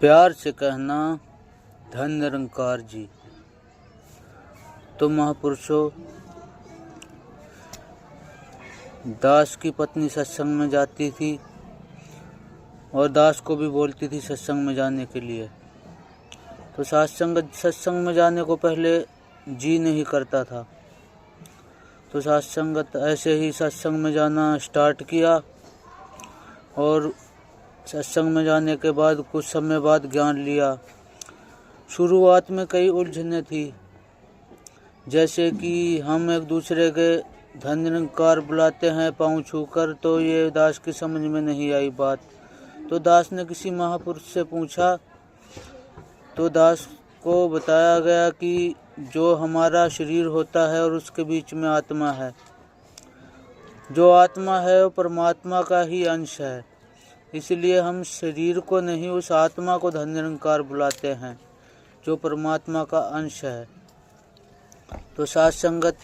प्यार से कहना धन निरंकार जी। तो महापुरुषों, दास की पत्नी सत्संग में जाती थी और दास को भी बोलती थी सत्संग में जाने के लिए। तो सत्संग में जाने को पहले जी नहीं करता था। तो सत्संगत ऐसे ही सत्संग में जाना स्टार्ट किया और सत्संग में जाने के बाद कुछ समय बाद ज्ञान लिया। शुरुआत में कई उलझने थी, जैसे कि हम एक दूसरे के धन निरंकार बुलाते हैं पाँव छूकर, तो ये दास की समझ में नहीं आई बात। तो दास ने किसी महापुरुष से पूछा, तो दास को बताया गया कि जो हमारा शरीर होता है और उसके बीच में आत्मा है, जो आत्मा है वो परमात्मा का ही अंश है, इसलिए हम शरीर को नहीं उस आत्मा को धन निरंकार बुलाते हैं जो परमात्मा का अंश है। तो साथ संगत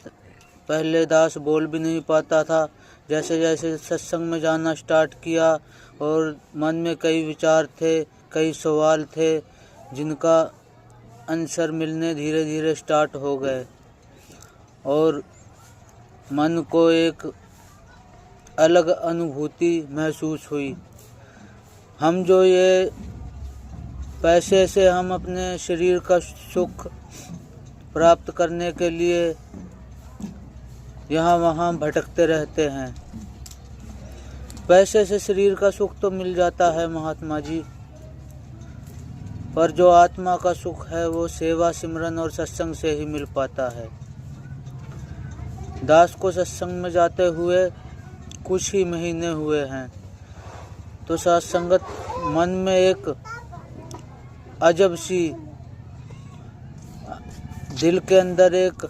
पहले दास बोल भी नहीं पाता था। जैसे जैसे सत्संग में जाना स्टार्ट किया और मन में कई विचार थे, कई सवाल थे, जिनका आंसर मिलने धीरे धीरे स्टार्ट हो गए और मन को एक अलग अनुभूति महसूस हुई। हम जो ये पैसे से हम अपने शरीर का सुख प्राप्त करने के लिए यहाँ वहाँ भटकते रहते हैं। पैसे से शरीर का सुख तो मिल जाता है महात्मा जी, पर जो आत्मा का सुख है वो सेवा सिमरन और सत्संग से ही मिल पाता है। दास को सत्संग में जाते हुए कुछ ही महीने हुए हैं, तो सत्संगत मन में एक अजब सी, दिल के अंदर एक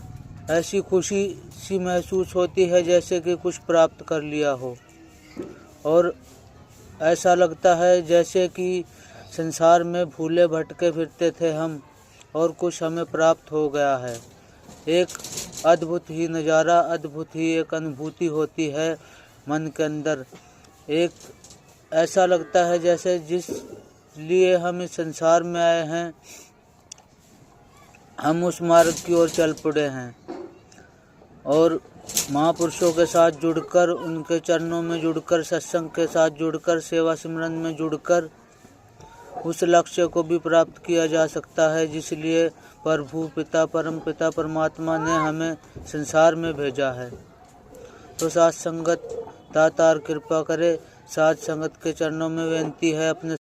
ऐसी खुशी सी महसूस होती है जैसे कि कुछ प्राप्त कर लिया हो, और ऐसा लगता है जैसे कि संसार में भूले भटके फिरते थे हम और कुछ हमें प्राप्त हो गया है। एक अद्भुत ही नज़ारा, अद्भुत ही एक अनुभूति होती है मन के अंदर। एक ऐसा लगता है जैसे जिस लिए हम इस संसार में आए हैं हम उस मार्ग की ओर चल पड़े हैं, और महापुरुषों के साथ जुड़कर, उनके चरणों में जुड़कर, सत्संग के साथ जुड़कर, सेवा सिमरन में जुड़कर उस लक्ष्य को भी प्राप्त किया जा सकता है जिसलिए प्रभु पिता परम पिता परमात्मा ने हमें संसार में भेजा है। तो साथ संगत दातार कृपा करे, साथ संगत के चरणों में विनती है अपने